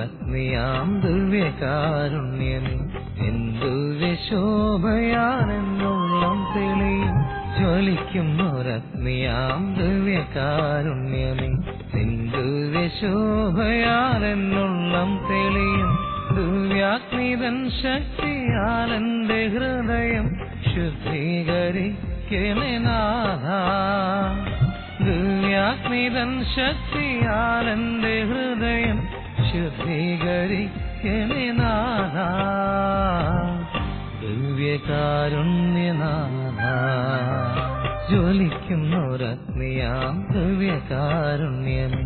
ജ്വലിക്കുന്നൊരഗ്നിയാം ദിവ്യകാരുണ്യമേ, എന്തുവ്യശോഭയാണെന്നുള്ളം തെളിയും. ജ്വലിക്കുന്നൊരഗ്നിയാം ദിവ്യകാരുണ്യമേ, എന്തുവ്യശോഭയാലെന്നുള്ളം തെളിയും. ദിവ്യാഗ്നിതൻ ശക്തിയാലെന്റെ ഹൃദയം ശുദ്ധീകരിക്കണേ നാഥാ. ദിവ്യാഗ്നിതൻ ശക്തിയാലെന്റെ ഹൃദയം ശുദ്ധീകരിക്കണേ നാഥാ. ദിവ്യകാരുണ്യനാഥാ, ജ്വലിക്കുന്നൊരഗ്നിയാം ദിവ്യകാരുണ്യമേ,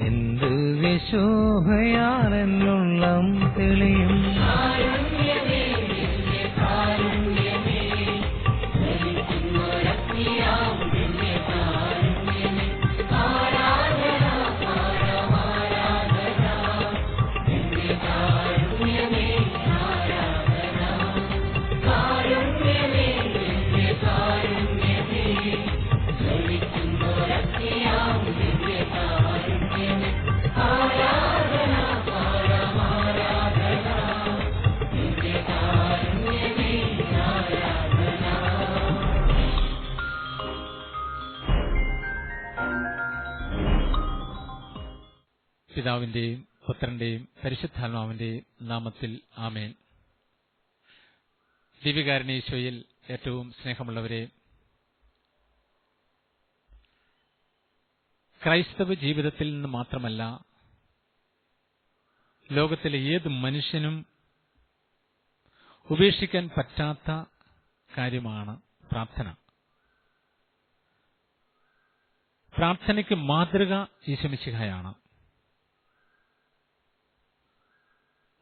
എന്തുവ്യശോഭയാലെന്നുള്ളം തെളിയും. പിതാവിന്റെയും പുത്രന്റെയും പരിശുദ്ധാത്മാവിന്റെയും നാമത്തിൽ ആമേൻ. ദിവ്യകാരുണ്യേശോയിൽ ഏറ്റവും സ്നേഹമുള്ളവരെ, ക്രൈസ്തവ ജീവിതത്തിൽ നിന്ന് മാത്രമല്ല, ലോകത്തിലെ ഏത് മനുഷ്യനും ഉപേക്ഷിക്കാൻ പറ്റാത്ത കാര്യമാണ് പ്രാർത്ഥന. പ്രാർത്ഥനയ്ക്ക് മാതൃക ഈശോ മിശിഹായാണ്.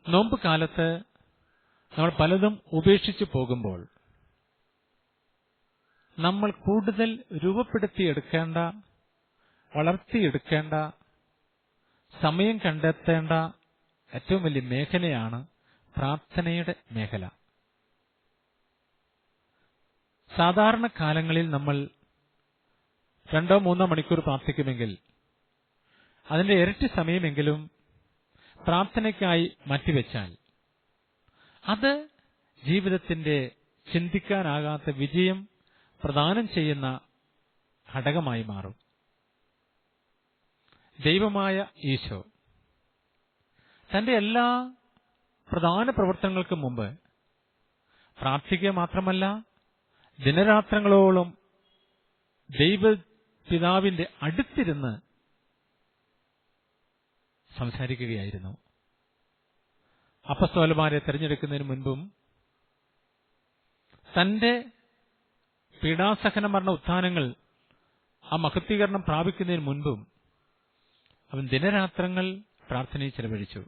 നോമ്പ് കാലത്ത് നമ്മൾ പലതും ഉപേക്ഷിച്ചു പോകുമ്പോൾ നമ്മൾ കൂടുതൽ രൂപപ്പെടുത്തിയെടുക്കേണ്ട, വളർത്തിയെടുക്കേണ്ട, സമയം കണ്ടെത്തേണ്ട ഏറ്റവും വലിയ മേഖലയാണ് പ്രാർത്ഥനയുടെ മേഖല. സാധാരണ കാലങ്ങളിൽ നമ്മൾ 2-3 മണിക്കൂർ പ്രാർത്ഥിക്കുമെങ്കിൽ അതിന്റെ ഇരട്ടി സമയമെങ്കിലും പ്രാർത്ഥനയ്ക്കായി മാറ്റിവെച്ചാൽ അത് ജീവിതത്തിന്റെ ചിന്തിക്കാനാകാത്ത വിജയം പ്രദാനം ചെയ്യുന്ന ഘടകമായി മാറും. ദൈവമായ ഈശോ തന്റെ എല്ലാ പ്രധാന പ്രവർത്തനങ്ങൾക്കും മുമ്പ് പ്രാർത്ഥിക്കുക മാത്രമല്ല, ദിനരാത്രങ്ങളോളം ദൈവപിതാവിന്റെ അടുത്തിരുന്ന് സംസാരിക്കുകയായിരുന്നു. അപ്പസ്തോലന്മാരെ തെരഞ്ഞെടുക്കുന്നതിന് മുൻപും തന്റെ പീഡാസഹന മരണ ഉത്ഥാനങ്ങൾ ആ മഹത്വീകരണം പ്രാപിക്കുന്നതിന് മുൻപും അവൻ ദിനരാത്രങ്ങൾ പ്രാർത്ഥനയിൽ ചെലവഴിച്ചു.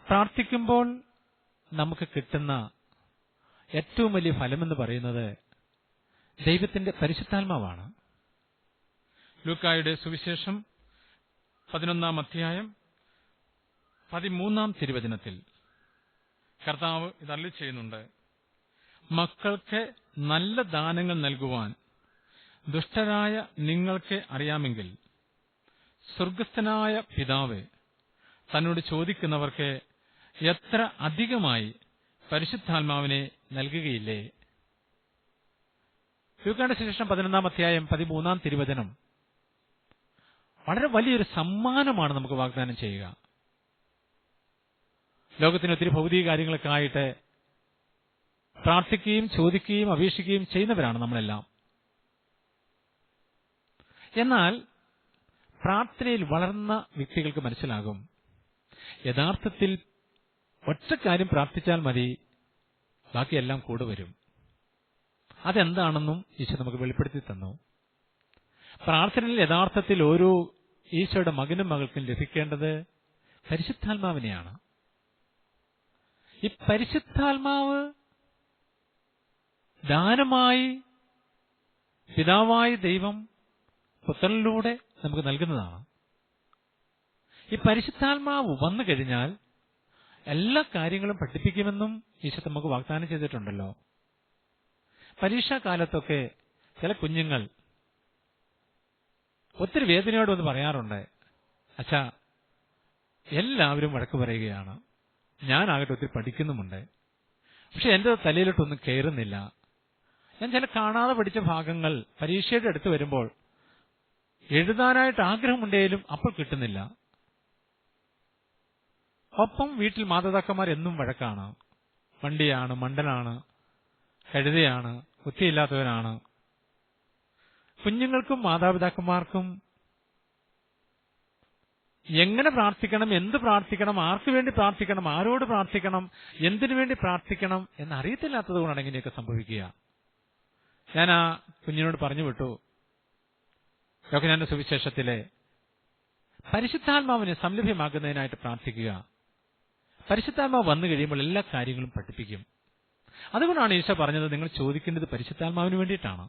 പ്രാർത്ഥിക്കുമ്പോൾ നമുക്ക് കിട്ടുന്ന ഏറ്റവും വലിയ ഫലമെന്ന് പറയുന്നത് ദൈവത്തിന്റെ പരിശുദ്ധാത്മാവാണ്. ലൂക്കായുടെ സുവിശേഷം 11-ാം അധ്യായം 13-ാം തിരുവചനത്തിൽ കർത്താവ് ഇത് അരുളി ചെയ്യുന്നുണ്ട്: മക്കൾക്ക് നല്ല ദാനങ്ങൾ നൽകുവാൻ ദുഷ്ടരായ നിങ്ങൾക്ക് അറിയാമെങ്കിൽ സ്വർഗസ്ഥനായ പിതാവ് തന്നോട് ചോദിക്കുന്നവർക്ക് എത്ര അധികമായി പരിശുദ്ധാത്മാവിനെ നൽകുകയില്ലേ. ലൂക്കായുടെ സുവിശേഷം 11-ാം അധ്യായം 13-ാം തിരുവചനം വളരെ വലിയൊരു സമ്മാനമാണ് നമുക്ക് വാഗ്ദാനം ചെയ്യുക. ലോകത്തിന് ഒത്തിരി ഭൗതിക കാര്യങ്ങളൊക്കെ ആയിട്ട് പ്രാർത്ഥിക്കുകയും ചോദിക്കുകയും അപേക്ഷിക്കുകയും ചെയ്യുന്നവരാണ് നമ്മളെല്ലാം. എന്നാൽ പ്രാർത്ഥനയിൽ വളർന്ന വ്യക്തികൾക്ക് മനസ്സിലാകും, യഥാർത്ഥത്തിൽ ഒറ്റ കാര്യം പ്രാർത്ഥിച്ചാൽ മതി, ബാക്കിയെല്ലാം കൂടെ വരും. അതെന്താണെന്നും ഈശോ നമുക്ക് വെളിപ്പെടുത്തി തന്നു. പ്രാർത്ഥനയിൽ യഥാർത്ഥത്തിൽ ഓരോ ഈശോയുടെ മകനും മകൾക്കും ലഭിക്കേണ്ടത് പരിശുദ്ധാത്മാവിനെയാണ്. ഈ പരിശുദ്ധാത്മാവ് ദാനമായി പിതാവായ ദൈവം പുത്രനിലൂടെ നമുക്ക് നൽകുന്നതാണ്. ഈ പരിശുദ്ധാത്മാവ് വന്നു കഴിഞ്ഞാൽ എല്ലാ കാര്യങ്ങളും പഠിപ്പിക്കുമെന്നും ഈശോ നമുക്ക് വാഗ്ദാനം ചെയ്തിട്ടുണ്ടല്ലോ. പരീക്ഷാകാലത്തൊക്കെ ചില കുഞ്ഞുങ്ങൾ ഒത്തിരി വേദനയോട് ഒന്ന് പറയാറുണ്ട്, അച്ഛാ, എല്ലാവരും വഴക്ക് പറയുകയാണ്, ഞാനാകട്ടെ ഒത്തിരി പഠിക്കുന്നുമുണ്ട്, പക്ഷെ എന്റെ തലയിലോട്ടൊന്നും കയറുന്നില്ല. ഞാൻ ചില കാണാതെ പഠിച്ച ഭാഗങ്ങൾ പരീക്ഷയുടെ അടുത്ത് വരുമ്പോൾ എഴുതാനായിട്ട് ആഗ്രഹമുണ്ടെങ്കിലും അപ്പോൾ കിട്ടുന്നില്ല. ഒപ്പം വീട്ടിൽ മാതാപിതാക്കന്മാർ എന്നും വഴക്കാണ്. വണ്ടിയാണ്, മണ്ടനാണ്, കഴുതയാണ്, ബുദ്ധിയില്ലാത്തവനാണ്. കുഞ്ഞുങ്ങൾക്കും മാതാപിതാക്കന്മാർക്കും എങ്ങനെ പ്രാർത്ഥിക്കണം, എന്ത് പ്രാർത്ഥിക്കണം, ആർക്കു വേണ്ടി പ്രാർത്ഥിക്കണം, ആരോട് പ്രാർത്ഥിക്കണം, എന്തിനു വേണ്ടി പ്രാർത്ഥിക്കണം എന്നറിയത്തില്ലാത്തത് കൊണ്ടാണ് ഇങ്ങനെയൊക്കെ സംഭവിക്കുക. ഞാൻ ആ കുഞ്ഞിനോട് പറഞ്ഞു വിട്ടു, യോഹന്നാന്റെ സുവിശേഷത്തിലെ പരിശുദ്ധാത്മാവിനെ സംലഭ്യമാക്കുന്നതിനായിട്ട് പ്രാർത്ഥിക്കുക. പരിശുദ്ധാത്മാവ് വന്നു കഴിയുമ്പോൾ എല്ലാ കാര്യങ്ങളും പഠിപ്പിക്കും. അതുകൊണ്ടാണ് ഈശോ പറഞ്ഞത്, നിങ്ങൾ ചോദിക്കേണ്ടത് പരിശുദ്ധാത്മാവിന് വേണ്ടിയിട്ടാണ്.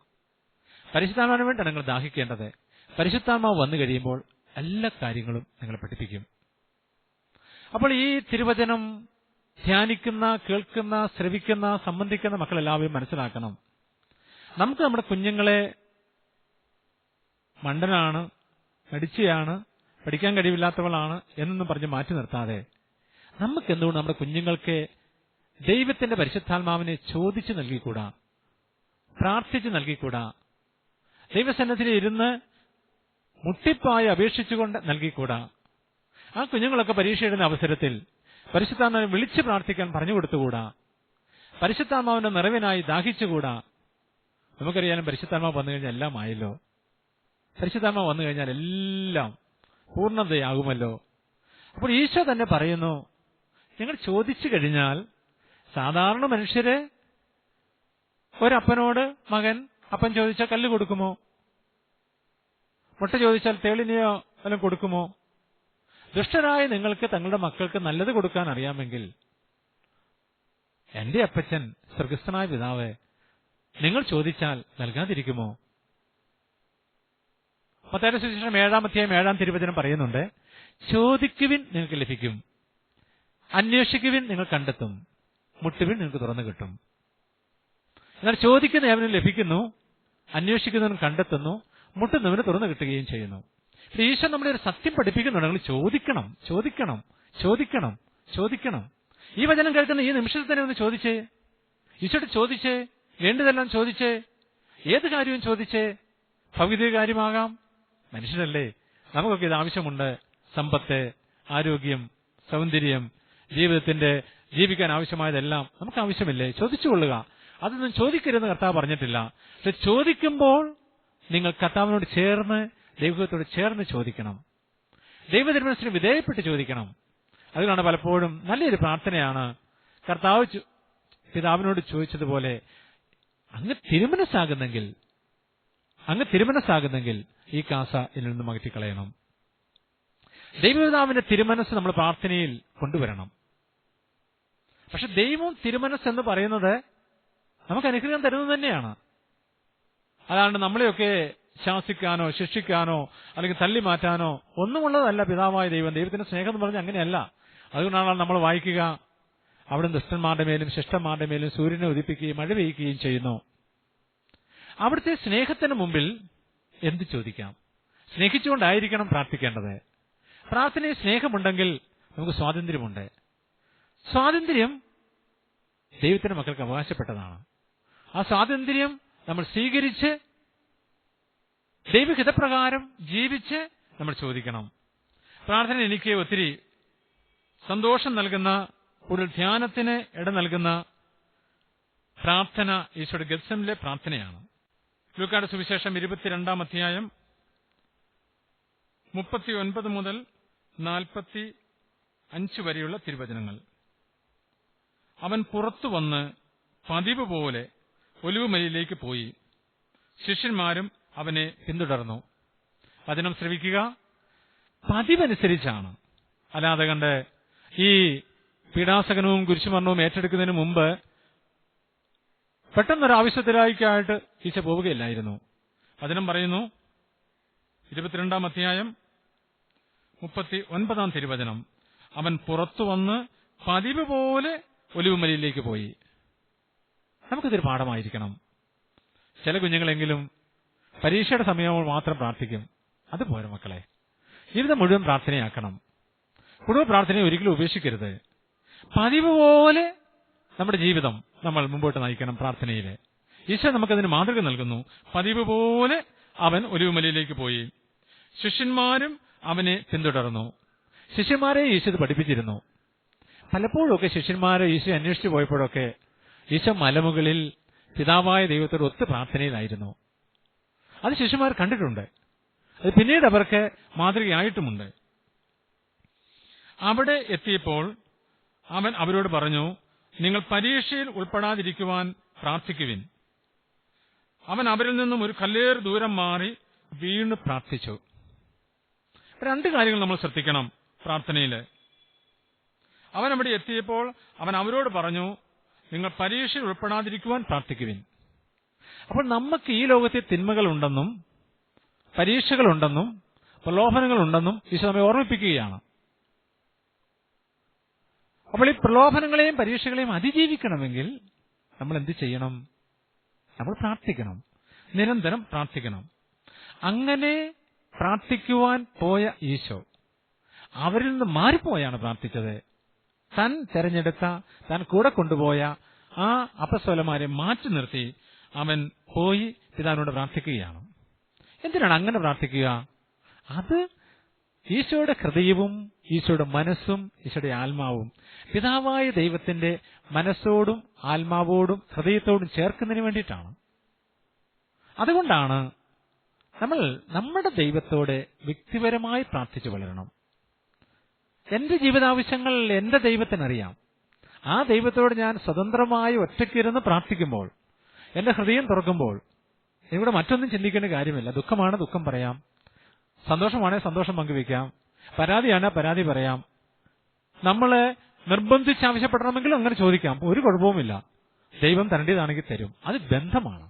പരിശുദ്ധാത്മാവിന് വേണ്ടിയാണ് നിങ്ങൾ ദാഹിക്കേണ്ടത്. പരിശുദ്ധാത്മാവ് വന്നു കഴിയുമ്പോൾ എല്ലാ കാര്യങ്ങളും നിങ്ങളെ പഠിപ്പിക്കും. അപ്പോൾ ഈ തിരുവചനം ധ്യാനിക്കുന്ന, കേൾക്കുന്ന, ശ്രവിക്കുന്ന, സംബന്ധിക്കുന്ന മക്കളെല്ലാവരും മനസ്സിലാക്കണം, നമുക്ക് നമ്മുടെ കുഞ്ഞുങ്ങളെ മണ്ടനാണ്, മടിച്ചയാണ്, പഠിക്കാൻ കഴിവില്ലാത്തവളാണ് എന്നൊന്നും പറഞ്ഞ് മാറ്റി നിർത്താതെ നമുക്ക് എന്തുകൊണ്ട് നമ്മുടെ കുഞ്ഞുങ്ങൾക്ക് ദൈവത്തിന്റെ പരിശുദ്ധാത്മാവിനെ ചോദിച്ചു നൽകിക്കൂടാ, പ്രാർത്ഥിച്ചു നൽകിക്കൂടാ, ദൈവസന്നിധിയിൽ ഇരുന്ന് മുട്ടിപ്പായി അപേക്ഷിച്ചുകൊണ്ട് നൽകിക്കൂടാ? ആ കുഞ്ഞുങ്ങളൊക്കെ പരീക്ഷ എഴുതുന്ന അവസരത്തിൽ പരിശുദ്ധാത്മാവിനെ വിളിച്ച് പ്രാർത്ഥിക്കാൻ പറഞ്ഞു കൊടുത്തുകൂടാ? പരിശുദ്ധാത്മാവിന്റെ നിറവിനായി ദാഹിച്ചുകൂടാ? നമുക്കറിയാനും പരിശുദ്ധാത്മാവ് വന്നു കഴിഞ്ഞാൽ എല്ലാം ആയല്ലോ. പരിശുദ്ധാത്മാവ് വന്നു കഴിഞ്ഞാൽ എല്ലാം പൂർണ്ണതയാകുമല്ലോ. അപ്പോൾ ഈശോ തന്നെ പറയുന്നു, നിങ്ങൾ ചോദിച്ചു കഴിഞ്ഞാൽ, സാധാരണ മനുഷ്യര് ഒരപ്പനോട് മകൻ അപ്പൻ ചോദിച്ചാൽ കല്ല് കൊടുക്കുമോ? മുട്ട ചോദിച്ചാൽ തേളിനെയോ വല്ലതും കൊടുക്കുമോ? ദുഷ്ടരായ നിങ്ങൾക്ക് തങ്ങളുടെ മക്കൾക്ക് നല്ലത് കൊടുക്കാൻ അറിയാമെങ്കിൽ എന്റെ അപ്പച്ചൻ സ്വർഗസ്ഥനായ പിതാവ് നിങ്ങൾ ചോദിച്ചാൽ നൽകാതിരിക്കുമോ? മത്തായിയുടെ സുവിശേഷം 7-ാം അധ്യായം 7-ാം തിരുവചനം പറയുന്നുണ്ട്, ചോദിക്കുവിൻ നിങ്ങൾക്ക് ലഭിക്കും, അന്വേഷിക്കുവിൻ നിങ്ങൾ കണ്ടെത്തും, മുട്ടുവിൻ നിങ്ങൾക്ക് തുറന്നു കിട്ടും. എന്നാൽ ചോദിക്കുന്ന ഏവനും ലഭിക്കുന്നു, അന്വേഷിക്കുന്നവനും കണ്ടെത്തുന്നു, മുട്ടുന്നവന് തുറന്നു കിട്ടുകയും ചെയ്യുന്നു. ഈശോ നമ്മുടെ ഒരു സത്യം പഠിപ്പിക്കുന്നുണ്ട്, നിങ്ങൾ ചോദിക്കണം, ചോദിക്കണം, ചോദിക്കണം, ചോദിക്കണം. ഈ വചനം കേൾക്കുന്ന ഈ നിമിഷത്തിൽ തന്നെ ഒന്ന് ചോദിച്ചേ, ഈശോട്ട് ചോദിച്ചേ, വേണ്ടതെല്ലാം ചോദിച്ചേ, ഏത് കാര്യവും ചോദിച്ചേ. ഭൗതിക കാര്യമാകാം, മനുഷ്യരല്ലേ, നമുക്കൊക്കെ ഇത് ആവശ്യമുണ്ട്. സമ്പത്ത്, ആരോഗ്യം, സൗന്ദര്യം, ജീവിക്കാൻ ആവശ്യമായതെല്ലാം നമുക്ക് ആവശ്യമില്ലേ? ചോദിച്ചുകൊള്ളുക. അതൊന്നും ചോദിക്കരുതെന്ന് കർത്താവ് പറഞ്ഞിട്ടില്ല. പക്ഷെ ചോദിക്കുമ്പോൾ നിങ്ങൾ കർത്താവിനോട് ചേർന്ന്, ദൈവത്തോട് ചേർന്ന് ചോദിക്കണം. ദൈവതിരുമനസ്സിന് വിധേയപ്പെട്ട് ചോദിക്കണം. അതുകൊണ്ടാണ് പലപ്പോഴും നല്ലൊരു പ്രാർത്ഥനയാണ് കർത്താവ് പിതാവിനോട് ചോദിച്ചതുപോലെ, അങ്ങ് തിരുമനസ്സാകുന്നെങ്കിൽ ഈ കാസ എന്നിൽ നിന്നും അകറ്റിക്കളയണം. ദൈവപിതാവിന്റെ തിരുമനസ് നമ്മൾ പ്രാർത്ഥനയിൽ കൊണ്ടുവരണം. പക്ഷെ ദൈവം തിരുമനസ് എന്ന് പറയുന്നത് നമുക്ക് അനുഗ്രഹം തരുന്നത് തന്നെയാണ്. അതാണ്ട് നമ്മളെയൊക്കെ ശാസിക്കാനോ ശിക്ഷിക്കാനോ അല്ലെങ്കിൽ തള്ളി മാറ്റാനോ ഒന്നുമുള്ളതല്ല പിതാവായ ദൈവം. ദൈവത്തിന്റെ സ്നേഹം എന്ന് പറഞ്ഞാൽ അങ്ങനെയല്ല. അതുകൊണ്ടാണ് നമ്മൾ വായിക്കുക, അവിടെ ദുഷ്ടന്മാരുടെ മേലും ശിഷ്ടന്മാരുടെ മേലും സൂര്യനെ ഉദിപ്പിക്കുകയും മഴ പെയ്യുകയും ചെയ്യുന്നു. അവിടുത്തെ സ്നേഹത്തിന് മുമ്പിൽ എന്ത് ചോദിക്കാം? സ്നേഹിച്ചുകൊണ്ടായിരിക്കണം പ്രാർത്ഥിക്കേണ്ടത്. പ്രാർത്ഥനയിൽ സ്നേഹമുണ്ടെങ്കിൽ നമുക്ക് സ്വാതന്ത്ര്യമുണ്ട്. സ്വാതന്ത്ര്യം ദൈവത്തിന്റെ മക്കൾക്ക് അവകാശപ്പെട്ടതാണ്. ആ സ്വാതന്ത്ര്യം നമ്മൾ സ്വീകരിച്ച് ദൈവഹിതപ്രകാരം ജീവിച്ച് നമ്മൾ ചോദിക്കണം. പ്രാർത്ഥന എനിക്ക് ഒത്തിരി സന്തോഷം നൽകുന്ന, ഒരു ധ്യാനത്തിന് ഇട നൽകുന്ന പ്രാർത്ഥന ഈശോയുടെ ഗത്സമനിലെ പ്രാർത്ഥനയാണ്. ലൂക്കായുടെ സുവിശേഷം 22-ാം അധ്യായം 39 മുതൽ 45 വരെയുള്ള തിരുവചനങ്ങൾ. അവൻ പുറത്തു വന്ന് പതിവ് പോലെ ഒലിവുമലയിലേക്ക് പോയി. ശിഷ്യന്മാരും അവനെ പിന്തുടർന്നു. വചനം ശ്രവിക്കുക. പതിവനുസരിച്ചാണ്, അല്ലാതെ കണ്ട് ഈ പീഡാസകനവും കുരിശുമരണവും ഏറ്റെടുക്കുന്നതിന് മുമ്പ് പെട്ടെന്നൊരാവശ്യത്തിലായിട്ട് ഈശോ പോവുകയില്ലായിരുന്നു. വചനം പറയുന്നു, 22-ാം അധ്യായം 39-ാം തിരുവചനം, അവൻ പുറത്തു വന്ന് പതിവ് പോലെ ഒലിവുമലയിലേക്ക് പോയി. നമുക്കിതൊരു പാഠമായിരിക്കണം. ചില കുഞ്ഞുങ്ങളെങ്കിലും പരീക്ഷയുടെ സമയങ്ങൾ മാത്രം പ്രാർത്ഥിക്കും. അതുപോരെ മക്കളെ. ജീവിതം മുഴുവൻ പ്രാർത്ഥനയാക്കണം. കുടുംബ പ്രാർത്ഥനയെ ഒരിക്കലും ഉപേക്ഷിക്കരുത്. പതിവ് പോലെ നമ്മുടെ ജീവിതം നമ്മൾ മുമ്പോട്ട് നയിക്കണം പ്രാർത്ഥനയിൽ. ഈശോ നമുക്കതിന് മാതൃക നൽകുന്നു. പതിവ് പോലെ അവൻ ഒലിവുമലയിലേക്ക് പോയി. ശിഷ്യന്മാരും അവനെ പിന്തുടർന്നു. ശിഷ്യന്മാരെ ഈശോ ഇത് പഠിപ്പിച്ചിരുന്നു. പലപ്പോഴൊക്കെ ശിഷ്യന്മാരെ ഈശോ അന്വേഷിച്ചു പോയപ്പോഴൊക്കെ ഈശോ മലമുകളിൽ പിതാവായ ദൈവത്തോട് ഒത്ത് പ്രാർത്ഥനയിലായിരുന്നു. അത് ശിഷ്യന്മാർ കണ്ടിട്ടുണ്ട്. അത് പിന്നീട് അവർക്ക് മാതൃകയായിട്ടുമുണ്ട്. അവിടെ എത്തിയപ്പോൾ അവൻ അവരോട് പറഞ്ഞു, നിങ്ങൾ പരീക്ഷയിൽ ഉൾപ്പെടാതിരിക്കുവാൻ പ്രാർത്ഥിക്കുവിൻ. അവൻ അവരിൽ നിന്നും ഒരു കല്ലേറ് ദൂരം മാറി വീണ് പ്രാർത്ഥിച്ചു. രണ്ട് കാര്യങ്ങൾ നമ്മൾ ശ്രദ്ധിക്കണം പ്രാർത്ഥനയിൽ. അവൻ അവിടെ എത്തിയപ്പോൾ അവൻ അവരോട് പറഞ്ഞു, നിങ്ങൾ പരീക്ഷയിൽ ഉൾപ്പെടാതിരിക്കുവാൻ പ്രാർത്ഥിക്കുവിൻ. അപ്പോൾ നമുക്ക് ഈ ലോകത്തെ തിന്മകളുണ്ടെന്നും പരീക്ഷകളുണ്ടെന്നും പ്രലോഭനങ്ങളുണ്ടെന്നും ഈശോ നമ്മെ ഓർമ്മിപ്പിക്കുകയാണ്. അപ്പോൾ ഈ പ്രലോഭനങ്ങളെയും പരീക്ഷകളെയും അതിജീവിക്കണമെങ്കിൽ നമ്മൾ എന്ത് ചെയ്യണം? നമ്മൾ പ്രാർത്ഥിക്കണം, നിരന്തരം പ്രാർത്ഥിക്കണം. അങ്ങനെ പ്രാർത്ഥിക്കുവാൻ പോയ ഈശോ അവരിൽ നിന്ന് മാറിപ്പോയാണ് പ്രാർത്ഥിച്ചത്. താൻ തെരഞ്ഞെടുത്ത, താൻ കൂടെ കൊണ്ടുപോയ ആ അപ്പസ്തോലന്മാരെ മാറ്റി നിർത്തി അവൻ പോയി പിതാവിനോട് പ്രാർത്ഥിക്കുകയാണ്. എന്തിനാണ് അങ്ങനെ പ്രാർത്ഥിക്കുക? അത് ഈശോയുടെ ഹൃദയവും ഈശോയുടെ മനസ്സും ഈശോയുടെ ആത്മാവും പിതാവായ ദൈവത്തിന്റെ മനസ്സോടും ആത്മാവോടും ഹൃദയത്തോടും ചേർക്കുന്നതിന് വേണ്ടിയിട്ടാണ്. അതുകൊണ്ടാണ് നമ്മൾ നമ്മുടെ ദൈവത്തോട് വ്യക്തിപരമായി പ്രാർത്ഥിച്ചു വളരണം. എന്റെ ജീവിതാവശ്യങ്ങൾ എന്റെ ദൈവത്തിനറിയാം. ആ ദൈവത്തോട് ഞാൻ സ്വതന്ത്രമായി ഒറ്റയ്ക്കിരുന്ന് പ്രാർത്ഥിക്കുമ്പോൾ, എന്റെ ഹൃദയം തുറക്കുമ്പോൾ ഇവിടെ മറ്റൊന്നും ചിന്തിക്കേണ്ട കാര്യമില്ല. ദുഃഖമാണ് ദുഃഖം പറയാം, സന്തോഷമാണെങ്കിൽ സന്തോഷം പങ്കുവെക്കാം, പരാതിയാണ് പരാതി പറയാം. നമ്മളെ നിർബന്ധിച്ച് ആവശ്യപ്പെടണമെങ്കിലും അങ്ങനെ ചോദിക്കാം, ഒരു കുഴപ്പവുമില്ല. ദൈവം തരേണ്ടതാണെങ്കിൽ തരും. അത് ബന്ധമാണ്,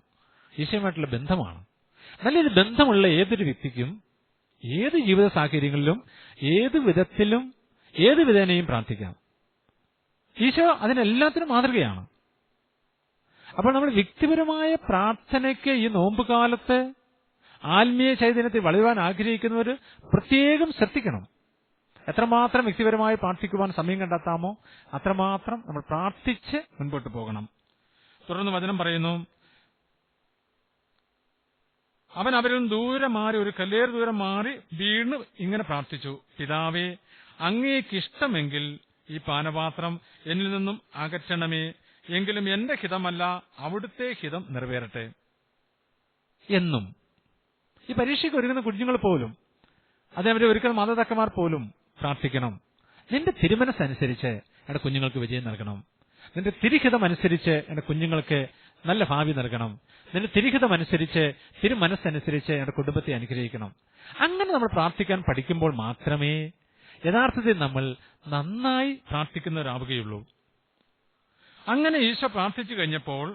ഈശോയുമായിട്ടുള്ള ബന്ധമാണ്. നല്ലൊരു ബന്ധമുള്ള ഏതൊരു വ്യക്തിക്കും ഏത് ജീവിത സാഹചര്യങ്ങളിലും ഏത് വിധത്തിലും ഏത് വിധേനയും പ്രാർത്ഥിക്കാം. ഈശോ അതിനെല്ലാത്തിനും മാതൃകയാണ്. അപ്പോൾ നമ്മൾ വ്യക്തിപരമായ പ്രാർത്ഥനയ്ക്ക് ഈ നോമ്പുകാലത്ത് ആത്മീയ ചൈതന്യത്തിൽ വളരുവാൻ ആഗ്രഹിക്കുന്നവർ പ്രത്യേകം ശ്രദ്ധിക്കണം. എത്രമാത്രം വ്യക്തിപരമായി പ്രാർത്ഥിക്കുവാൻ സമയം കണ്ടെത്താമോ അത്രമാത്രം നമ്മൾ പ്രാർത്ഥിച്ച് മുൻപോട്ട് പോകണം. തുടർന്ന് വചനം പറയുന്നു, അവൻ അവരിൽ ദൂരെ മാറി, ഒരു കല്ലേറ് ദൂരം മാറി വീണ് ഇങ്ങനെ പ്രാർത്ഥിച്ചു, പിതാവേ, അങ്ങേക്കിഷ്ടമെങ്കിൽ ഈ പാനപാത്രം എന്നിൽ നിന്നും അകറ്റണമേ, എങ്കിലും എന്റെ ഹിതമല്ല അവിടുത്തെ ഹിതം നിറവേറട്ടെ എന്നും. ഈ പരീക്ഷയ്ക്ക് ഒരുങ്ങുന്ന കുഞ്ഞുങ്ങൾ പോലും, അതേപോലെ ഒരുക്കുന്ന മാതാപിതാക്കന്മാർ പോലും പ്രാർത്ഥിക്കണം. നിന്റെ തിരുമനസ്സനുസരിച്ച് എന്റെ കുഞ്ഞുങ്ങൾക്ക് വിജയം നൽകണം. നിന്റെ തിരുഹിതമനുസരിച്ച് എന്റെ കുഞ്ഞുങ്ങൾക്ക് നല്ല ഭാവി നൽകണം. നിന്റെ തിരുഹിതമനുസരിച്ച്, തിരുമനസ്സനുസരിച്ച് എന്റെ കുടുംബത്തെ അനുഗ്രഹിക്കണം. അങ്ങനെ നമ്മൾ പ്രാർത്ഥിക്കാൻ പഠിക്കുമ്പോൾ മാത്രമേ യഥാർത്ഥത്തിൽ നമ്മൾ നന്നായി പ്രാർത്ഥിക്കുന്നവരാവുകയുള്ളൂ. അങ്ങനെ ഈശോ പ്രാർത്ഥിച്ചു കഴിഞ്ഞപ്പോൾ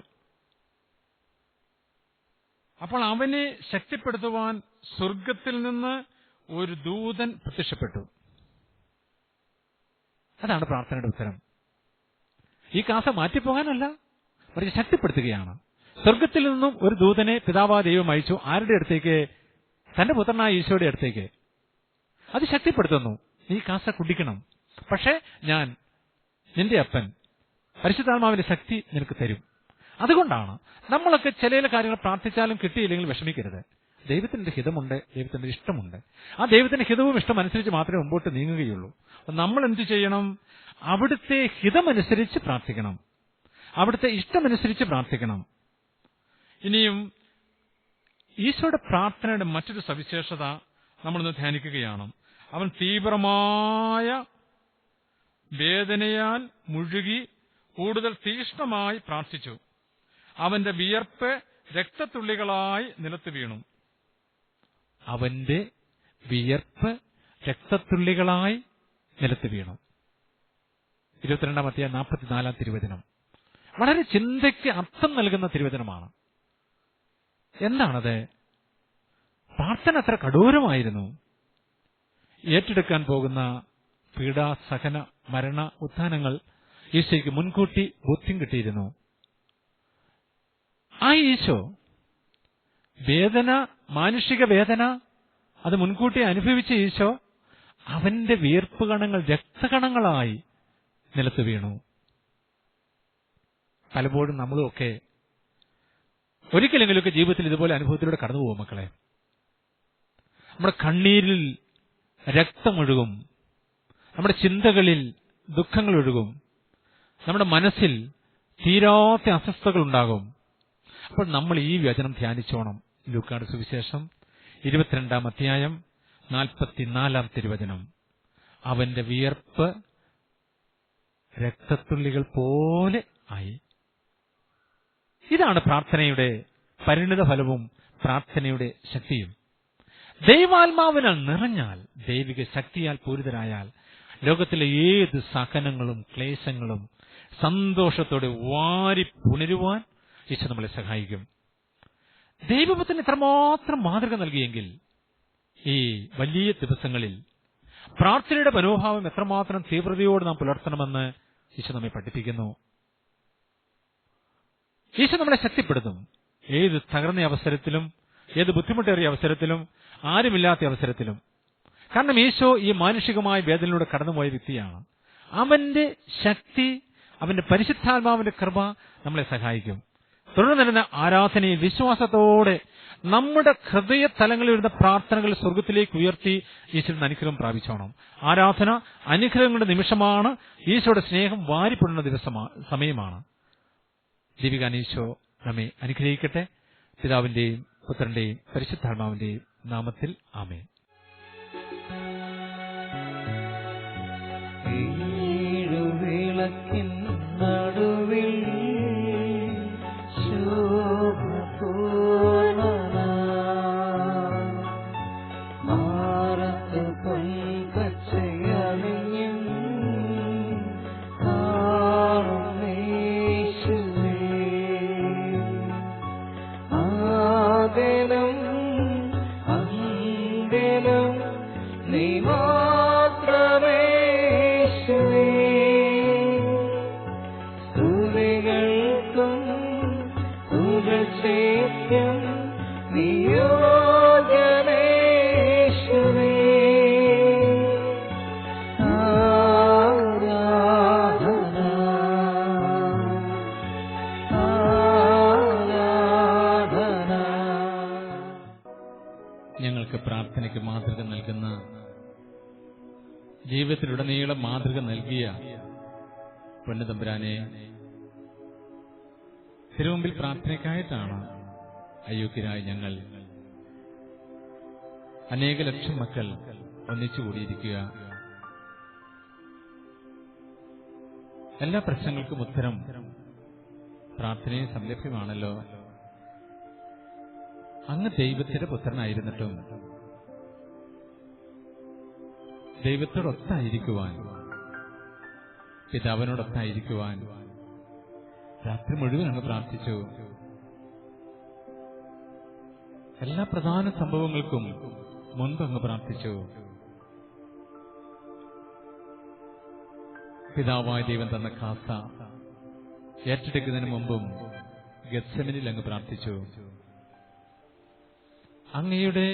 അപ്പോൾ അവനെ ശക്തിപ്പെടുത്തുവാൻ സ്വർഗത്തിൽ നിന്ന് ഒരു ദൂതൻ പ്രത്യക്ഷപ്പെട്ടു. അതാണ് പ്രാർത്ഥനയുടെ ഉത്തരം. ഈ കാസ മാറ്റിപ്പോകാനല്ല, മറിച്ച് ശക്തിപ്പെടുത്തുകയാണ്. സ്വർഗത്തിൽ നിന്നും ഒരു ദൂതനെ പിതാവായ ദൈവം അയച്ചു. ആരുടെ അടുത്തേക്ക്? തന്റെ പുത്രനായ ഈശോയുടെ അടുത്തേക്ക്. അത് ശക്തിപ്പെടുത്തുന്നു. നീ കാസ കുടിക്കണം, പക്ഷേ ഞാൻ നിന്റെ അപ്പൻ പരിശുദ്ധാത്മാവിന്റെ ശക്തി നിനക്ക് തരും. അതുകൊണ്ടാണ് നമ്മളൊക്കെ ചില കാര്യങ്ങൾ പ്രാർത്ഥിച്ചാലും കിട്ടിയില്ലെങ്കിൽ വിഷമിക്കരുത്. ദൈവത്തിന്റെ ഹിതമുണ്ട്, ദൈവത്തിന്റെ ഇഷ്ടമുണ്ട്. ആ ദൈവത്തിന്റെ ഹിതവും ഇഷ്ടം അനുസരിച്ച് മാത്രമേ മുമ്പോട്ട് നീങ്ങുകയുള്ളൂ. നമ്മൾ എന്ത് ചെയ്യണം? അവിടുത്തെ ഹിതമനുസരിച്ച് പ്രാർത്ഥിക്കണം, അവിടുത്തെ ഇഷ്ടമനുസരിച്ച് പ്രാർത്ഥിക്കണം. ഇനിയും ഈശോയുടെ പ്രാർത്ഥനയുടെ മറ്റൊരു സവിശേഷത നമ്മളിന്ന് ധ്യാനിക്കുകയാണ്. അവൻ തീവ്രമായ വേദനയാൽ മുഴുകി കൂടുതൽ തീക്ഷ്ണമായി പ്രാർത്ഥിച്ചു. അവന്റെ വിയർപ്പ് രക്തത്തുള്ളികളായി നിലത്ത് വീണു. അവന്റെ വിയർപ്പ് രക്തത്തുള്ളികളായി നിലത്ത് വീണു. 22 44 തിരുവചനം വളരെ ചിന്തയ്ക്ക് അർത്ഥം നൽകുന്ന തിരുവചനമാണ്. എന്താണത്? പ്രാർത്ഥന അത്ര കഠോരമായിരുന്നു. ഏറ്റെടുക്കാൻ പോകുന്ന പീഡാസഹന മരണ ഉത്ഥാനങ്ങൾ ഈശോയ്ക്ക് മുൻകൂട്ടി ബോധ്യം കിട്ടിയിരുന്നു. ആ ഈശോ വേദന, മാനുഷിക വേദന അത് മുൻകൂട്ടി അനുഭവിച്ച ഈശോ അവന്റെ വിയർപ്പ് കണങ്ങൾ രക്തകണങ്ങളായി നിലത്ത് വീണു. പലപ്പോഴും നമ്മളുമൊക്കെ ഒരിക്കലെങ്കിലുമൊക്കെ ജീവിതത്തിൽ ഇതുപോലെ അനുഭവത്തിലൂടെ കടന്നു പോകും മക്കളെ. നമ്മുടെ കണ്ണീരിൽ രക്തമൊഴുകും, നമ്മുടെ ചിന്തകളിൽ ദുഃഖങ്ങൾ ഒഴുകും, നമ്മുടെ മനസ്സിൽ തീരാത്ത അസ്വസ്ഥതകൾ ഉണ്ടാകും. അപ്പോൾ നമ്മൾ ഈ വചനം ധ്യാനിച്ചോണം. ലൂക്കായുടെ സുവിശേഷം 22-ാം അധ്യായം 44-ാം തിരുവചനം. അവന്റെ വിയർപ്പ് രക്തത്തുള്ളികൾ പോലെ ആയി. ഇതാണ് പ്രാർത്ഥനയുടെ പരിണിത ഫലവും പ്രാർത്ഥനയുടെ ശക്തിയും. ദൈവാത്മാവിനാൽ നിറഞ്ഞാൽ, ദൈവിക ശക്തിയാൽ പൂരിതരായാൽ ലോകത്തിലെ ഏത് സഹനങ്ങളും ക്ലേശങ്ങളും സന്തോഷത്തോടെ വാരി പുണരുവാൻ ഈശോ നമ്മളെ സഹായിക്കും. ദൈവത്തിന് ഇത്രമാത്രം മാതൃക നൽകിയെങ്കിൽ ഈ വലിയ ദിവസങ്ങളിൽ പ്രാർത്ഥനയുടെ മനോഭാവം എത്രമാത്രം തീവ്രതയോട് നാം പുലർത്തണമെന്ന് ഈശോ നമ്മെ പഠിപ്പിക്കുന്നു. ഈശോ നമ്മളെ ശക്തിപ്പെടുത്തും. ഏത് തകർന്ന അവസരത്തിലും, ഏത് ബുദ്ധിമുട്ടേറിയ അവസരത്തിലും, ആരുമില്ലാത്ത അവസരത്തിലും. കാരണം ഈശോ ഈ മാനുഷികമായ വേദനയിലൂടെ കടന്നുപോയ വ്യക്തിയാണ്. അവന്റെ ശക്തി, അവന്റെ പരിശുദ്ധാത്മാവിന്റെ കൃപ നമ്മളെ സഹായിക്കും. തുടർന്ന് വരുന്ന ആരാധനയിൽ വിശ്വാസത്തോടെ നമ്മുടെ ഹൃദയ തലങ്ങളിൽ വരുന്ന പ്രാർത്ഥനകൾ സ്വർഗത്തിലേക്ക് ഉയർത്തി ഈശോയുടെ അനുഗ്രഹം പ്രാപിച്ചോണം. ആരാധന അനുഗ്രഹങ്ങളുടെ നിമിഷമാണ്. ഈശോയുടെ സ്നേഹം വാരിപ്പെടുന്ന സമയമാണ്. ദൈവികാനീശോ നമ്മെ അനുഗ്രഹിക്കട്ടെ. പിതാവിന്റെയും പുത്രന്റെയും പരിശുദ്ധാത്മാവിന്റെയും നാമത്തിൽ ആമേൻ. വിളക്കിൻ നടുവിൽ മാറത്ത് പൊൻകച്ചയണിഞ്ഞും കാണുന്നേശുവേ, ആദിനം അന്ത്യനും നീ മാത്രമേശുവേ. സ്തുതികൾക്കും പുകഴ്ചയ്ക്കും നിയോഗ്യനേശുവേ. ആരാധന ആരാധന. ഞങ്ങൾക്ക് പ്രാർത്ഥനയ്ക്ക് മാതൃക നൽകുന്ന, ജീവിതത്തിലുടനീളം മാതൃക നൽകിയ പൊന്നുതമ്പുരാനെ, തിരുമുമ്പിൽ പ്രാർത്ഥനയ്ക്കായിട്ടാണ് അയോഗ്യരായ ഞങ്ങൾ അനേക ലക്ഷം മക്കൾ ഒന്നിച്ചുകൂടിയിരിക്കുക. എല്ലാ പ്രശ്നങ്ങൾക്കും ഉത്തരം പ്രാർത്ഥനയിൽ സംലഭ്യമാണല്ലോ. അങ്ങ് ദൈവത്തിന്റെ പുത്രനായിരുന്നിട്ടും ദൈവത്തോടൊത്തായിരിക്കുവാൻ, പിതാവിനോടൊത്തായിരിക്കുവാൻ രാത്രി മുഴുവൻ അങ്ങ് പ്രാർത്ഥിച്ചു. എല്ലാ പ്രധാന സംഭവങ്ങൾക്കും മുൻപ് അങ്ങ് പ്രാർത്ഥിച്ചു. പിതാവായ ദൈവം തന്ന കാസ ഏറ്റെടുക്കുന്നതിന് മുമ്പും ഗത്സമനിൽ അങ്ങ് പ്രാർത്ഥിച്ചു. അങ്ങയുടെ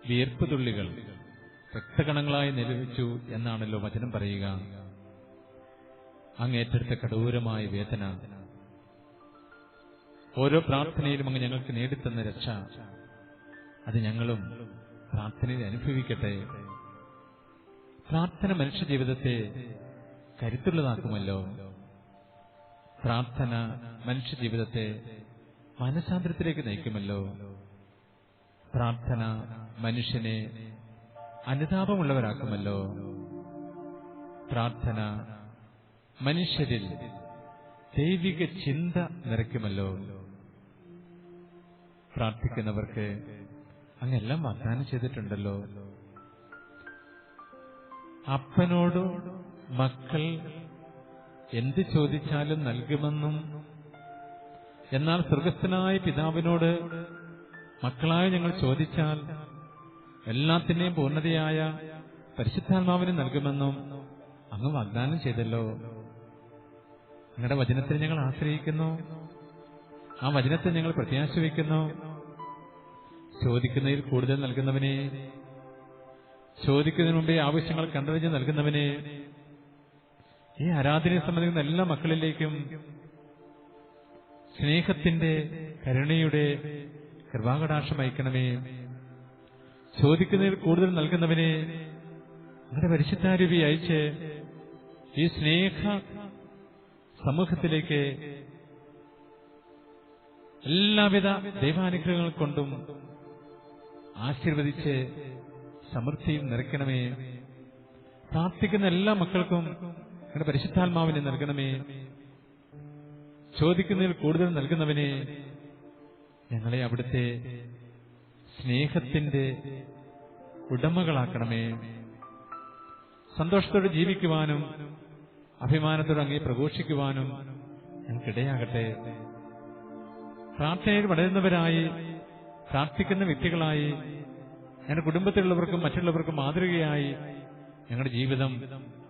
വിയർപ്പ് തുള്ളികൾ രക്തകണങ്ങളായി നിലവിച്ചു എന്നാണല്ലോ വചനം പറയുക. അങ്ങ് ഏറ്റെടുത്ത കഠോരമായ വേദന, ഓരോ പ്രാർത്ഥനയിലും അങ്ങ് ഞങ്ങൾക്ക് നേടിത്തന്ന രക്ഷ, അത് ഞങ്ങളും പ്രാർത്ഥനയിൽ അനുഭവിക്കട്ടെ. പ്രാർത്ഥന മനുഷ്യ ജീവിതത്തെ കരുത്തുള്ളതാക്കുമല്ലോ. പ്രാർത്ഥന മനുഷ്യ ജീവിതത്തെ മനസാന്തരത്തിലേക്ക് നയിക്കുമല്ലോ. പ്രാർത്ഥന മനുഷ്യനെ അനുതാപമുള്ളവരാക്കുമല്ലോ. പ്രാർത്ഥന മനുഷ്യരിൽ ദൈവിക ചിന്ത നിറയ്ക്കുമല്ലോ. പ്രാർത്ഥിക്കുന്നവർക്ക് അങ്ങെല്ലാം വാഗ്ദാനം ചെയ്തിട്ടുണ്ടല്ലോ. അപ്പനോട് മക്കൾ എന്ത് ചോദിച്ചാലും നൽകുമെന്നും, എന്നാൽ സ്വർഗസ്ഥനായ പിതാവിനോട് മക്കളായ ഞങ്ങൾ ചോദിച്ചാൽ എല്ലാത്തിന്റെയും പൂർണ്ണതയായ പരിശുദ്ധാത്മാവിന് നൽകുമെന്നും അങ്ങ് വാഗ്ദാനം ചെയ്തല്ലോ. അങ്ങയുടെ വചനത്തിൽ ഞങ്ങൾ ആശ്രയിക്കുന്നു. ആ വചനത്തിൽ ഞങ്ങൾ പ്രത്യാശ വയ്ക്കുന്നു. ചോദിക്കുന്നതിൽ കൂടുതൽ നൽകുന്നവനെ, ചോദിക്കുന്നതിന് മുമ്പേ ആവശ്യങ്ങൾ കണ്ടറിഞ്ഞ് നൽകുന്നവനെ, ഈ ആരാധനയെ സംബന്ധിക്കുന്ന എല്ലാ മക്കളിലേക്കും സ്നേഹത്തിന്റെ, കരുണയുടെ കൃപാകടാക്ഷം അയക്കണമേ. ചോദിക്കുന്നതിൽ കൂടുതൽ നൽകുന്നവനെ അങ്ങനെ പരിശുദ്ധാരൂപി അയച്ച് ഈ സ്നേഹ സമൂഹത്തിലേക്ക് എല്ലാവിധ ദൈവാനുഗ്രഹങ്ങൾ കൊണ്ടും ആശീർവദിച്ച് സമൃദ്ധിയും നിറയ്ക്കണമേ. പ്രാർത്ഥിക്കുന്ന എല്ലാ മക്കൾക്കും അങ്ങനെ പരിശുദ്ധാത്മാവിനെ നൽകണമേ. ചോദിക്കുന്നതിൽ കൂടുതൽ നൽകുന്നവനെ ഞങ്ങളെ അവിടുത്തെ സ്നേഹത്തിന്റെ ഉടമകളാക്കണമേ. സന്തോഷത്തോടെ ജീവിക്കുവാനും അഭിമാനത്തോടെ അങ്ങേ പ്രഘോഷിക്കുവാനും ഞങ്ങൾക്കിടയാകട്ടെ. പ്രാർത്ഥനയിൽ വളരുന്നവരായി, പ്രാർത്ഥിക്കുന്ന വ്യക്തികളായി, ഞങ്ങളുടെ കുടുംബത്തിലുള്ളവർക്കും മറ്റുള്ളവർക്കും മാതൃകയായി ഞങ്ങളുടെ ജീവിതം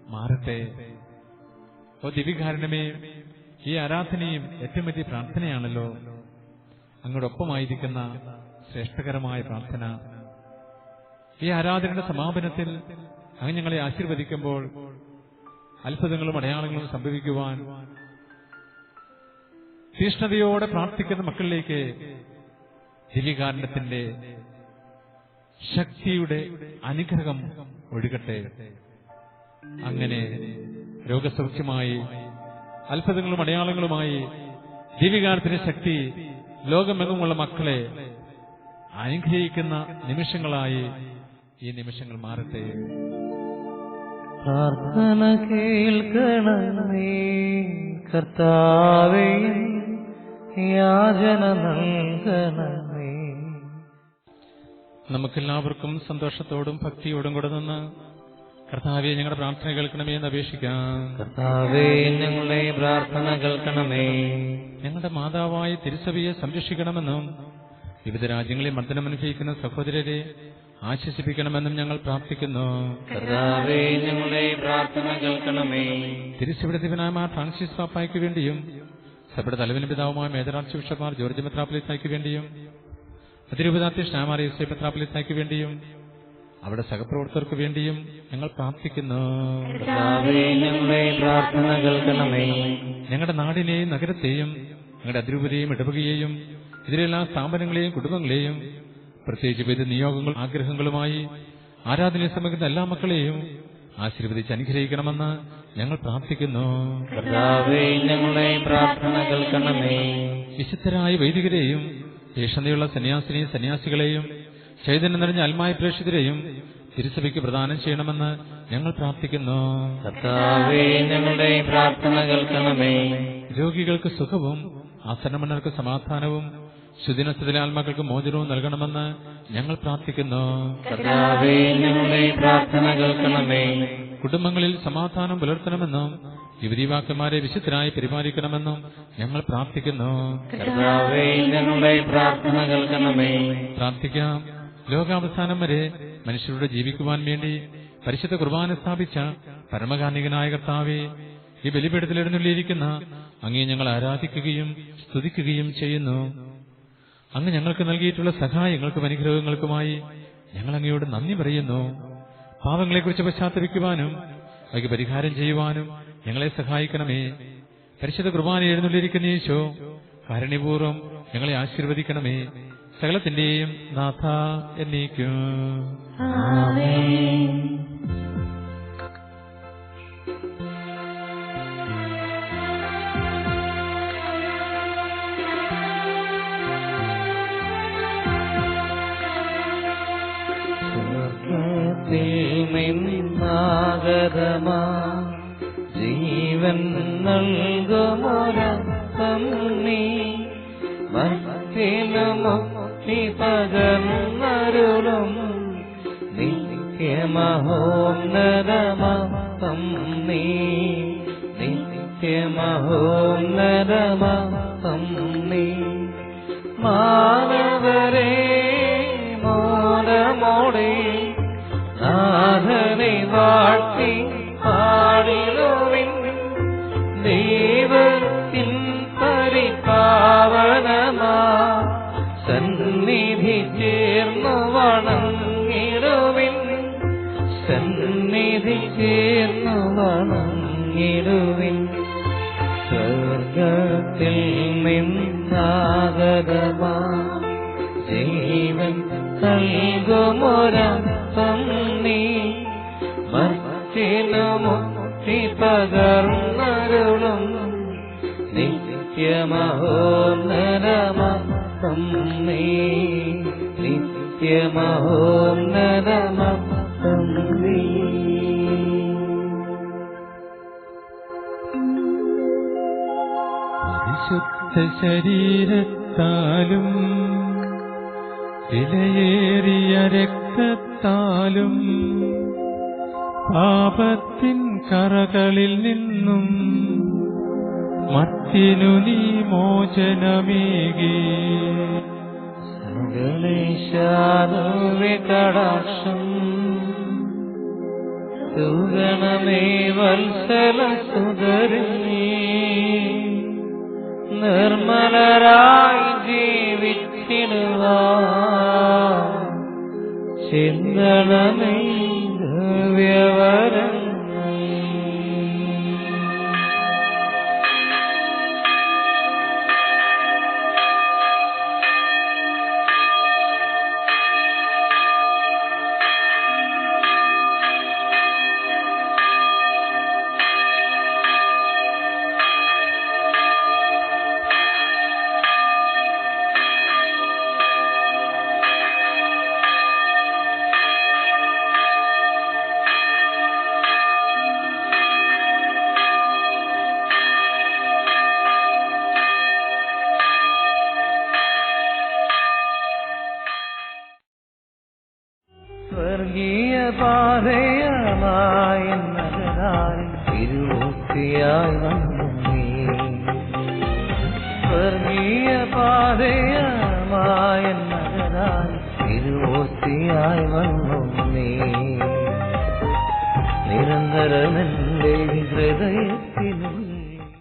മാറട്ടെ. ഓ ദിവ്യകാരുണ്യമേ, ഈ ആരാധനയും ഏറ്റവും വലിയ പ്രാർത്ഥനയാണല്ലോ. അങ്ങോടൊപ്പമായിരിക്കുന്ന ശ്രേഷ്ഠകരമായ പ്രാർത്ഥന. ഈ ആരാധനയുടെ സമാപനത്തിൽ അങ്ങ് ഞങ്ങളെ ആശീർവദിക്കുമ്പോൾ അത്ഭുതങ്ങളും അടയാളങ്ങളും സംഭവിക്കുവാൻ തീഷ്ണതയോടെ പ്രാർത്ഥിക്കുന്ന മക്കളിലേക്ക് ദിവ്യകാരുണ്യത്തിന്റെ ശക്തിയുടെ അനുഗ്രഹം ഒഴുകട്ടെ. അങ്ങനെ രോഗസൗഖ്യമായി, അത്ഭുതങ്ങളും അടയാളങ്ങളുമായി ദിവ്യകാരുണ്യത്തിന്റെ ശക്തി ലോകമെങ്ങുമുള്ള മക്കളെ അനുഗ്രഹിക്കുന്ന നിമിഷങ്ങളായി ഈ നിമിഷങ്ങൾ മാറട്ടെ. പ്രാർത്ഥന കേൾക്കണമേ കർത്താവേ, യാചന നൽകണമേ. നമുക്കെല്ലാവർക്കും സന്തോഷത്തോടും ഭക്തിയോടും കൂടെ നിന്ന് കർത്താവേ ഞങ്ങളുടെ പ്രാർത്ഥന കേൾക്കണമേ എന്ന് അപേക്ഷിക്കാം. കർത്താവേ ഞങ്ങളുടെ പ്രാർത്ഥന കേൾക്കണമേ. ഞങ്ങളുടെ മാതാവായ തിരുസഭയെ സംരക്ഷിക്കണമെന്നും വിവിധ രാജ്യങ്ങളിൽ മർദ്ദനമനുഭവിക്കുന്ന സഹോദരരെ ആശ്വസിപ്പിക്കണമെന്നും ഞങ്ങൾ പ്രാർത്ഥിക്കുന്നു. കർത്താവേ ഞങ്ങളുടെ പ്രാർത്ഥന കേൾക്കണമേ. തിരുസഭയുടെ ദിവനായ ഫ്രാൻസിസ് പാപ്പായ്ക്ക് വേണ്ടിയും സഭയുടെ തലവനും പിതാവുമായ മേജർ ആർച്ച് ബിഷപ്പ്മാർ ജോർജ് മെത്രാപ്പൊലീത്തായ്ക്ക് വേണ്ടിയും അതിരൂപതാധ്യക്ഷ ശ്യാമാർ യോസേഫ് മെത്രാപ്പൊലീത്തായ്ക്ക് വേണ്ടിയും അവരുടെ സഹപ്രവർത്തകർക്ക് വേണ്ടിയും ഞങ്ങൾ പ്രാർത്ഥിക്കുന്നു. കർത്താവേ ഞങ്ങളുടെ പ്രാർത്ഥന കേൾക്കണമേ. ഞങ്ങളുടെ നാടിനെയും നഗരത്തെയും ഞങ്ങളുടെ അതിരൂപതയെയും ഇടവകയെയും ഇതിലെല്ലാ സ്ഥാപനങ്ങളെയും കുടുംബങ്ങളെയും പ്രത്യേകിച്ച് വിവിധ നിയോഗങ്ങളും ആഗ്രഹങ്ങളുമായി ആരാധനയെ സംബന്ധിക്കുന്ന എല്ലാ മക്കളെയും ആശീർവദിച്ച് അനുഗ്രഹിക്കണമെന്ന് ഞങ്ങൾ പ്രാർത്ഥിക്കുന്നു. കർത്താവേ ഞങ്ങളുടെ പ്രാർത്ഥന കേൾക്കണമേ. വിശുദ്ധരായ വൈദികരെയും തീഷ്ണതയുള്ള സന്യാസിനെയും സന്യാസികളെയും ചൈതന്യം നിറഞ്ഞ ആത്മായ പ്രേക്ഷിതരെയും തിരുസഭയ്ക്ക് പ്രദാനം ചെയ്യണമെന്ന് ഞങ്ങൾ പ്രാർത്ഥിക്കുന്നു. കർത്താവേ ഞങ്ങളുടെ പ്രാർത്ഥന കേൾക്കണമേ. രോഗികൾക്ക് സുഖവും ആസന്നമന്നർക്ക് സമാധാനവും ശുദ്ധിനസ്ഥിതിലെ ആത്മാക്കൾക്ക് മോചനവും നൽകണമെന്ന് ഞങ്ങൾ പ്രാർത്ഥിക്കുന്നു. കർത്താവേ ഞങ്ങളുടെ പ്രാർത്ഥന കേൾക്കണമേ. കുടുംബങ്ങളിൽ സമാധാനം പുലർത്തണമെന്നും യുവതീവാക്കന്മാരെ വിശുദ്ധരായി പരിപാലിക്കണമെന്നും ഞങ്ങൾ പ്രാർത്ഥിക്കുന്നു. കർത്താവേ ഞങ്ങളുടെ പ്രാർത്ഥന കേൾക്കണമേ. പ്രാർത്ഥിക്കാം. ലോകാവസാനം വരെ മനുഷ്യരുടെ ജീവിക്കുവാൻ വേണ്ടി പരിശുദ്ധ കുർബാന സ്ഥാപിച്ച പരമകാർണികനായ കർത്താവേ, ഈ ബലിപീഠത്തിൽ എഴുന്നള്ളിയിരിക്കുന്ന അങ്ങേ ഞങ്ങൾ ആരാധിക്കുകയും സ്തുതിക്കുകയും ചെയ്യുന്നു. അങ്ങ് ഞങ്ങൾക്ക് നൽകിയിട്ടുള്ള സഹായങ്ങൾക്കും അനുഗ്രഹങ്ങൾക്കുമായി ഞങ്ങൾ അങ്ങയോട് നന്ദി പറയുന്നു. പാവങ്ങളെക്കുറിച്ച് പശ്ചാത്തപിക്കുവാനും അവയ്ക്ക് പരിഹാരം ചെയ്യുവാനും ഞങ്ങളെ സഹായിക്കണമേ. പരിശുദ്ധ കുർബാന എഴുന്നള്ളിയിരിക്കുന്ന യേശോ, കാരുണ്യപൂർവ്വം ഞങ്ങളെ ആശീർവദിക്കണമേ. സകലത്തിന്റെയും നാഥ എന്നേക്കും. ആമേൻ. നിന്നാഗതമാ ജീവൻ നൽകുമൊരപ്പം നീ ഭക്തിനുമുക്തി പകർന്നരുളും നിത്യമഹോന്നതമം നീ നിത്യമഹോന്നതമം നീ മാനവരേ മോദമോടെ നാഥനെ വാഴ്ത്തി പാടിടുവിൻ ദൈവത്തിൻ പരിപാവനമാ സന്നിധി ചേർന്നു വണങ്ങിടുവിൻ വണങ്ങിടുവിൻ. സ്വർഗത്തിൽ നിന്നാഗതമാ ജീവൻ നൽകുമൊരപ്പം നീ, മറ്റിനു മുക്തി പകർന്നരുളും നിത്യമഹോന്നതമപ്പം നീ, നിത്യമഹോന്നതമപ്പം നീ. പരിശുദ്ധ ശരീരത്താലും വിലയേറിയ രക്തത്താലും പാപത്തിൻ കറകളിൽ നിന്നും മർത്യനു നീ മോചനമേകി. സകലേശാനുവികടാക്ഷം സുഗണമേ വത്സലസുതരേ, നിർമ്മലരായി ജീവിച്ചിടുവാൻ ചിന്തണമേ ദിവ്യവരങ്ങൾ. സ്വർഗീയ പാതയമായ നഗരായി തിരുവോക്തിയായി വന്നു നീ. സ്വർഗീയ പാതയമായ നഗരായി തിരുവോക്തിയായി വന്നു നീ. നിരന്തരമെന്റെ ഹൃദയ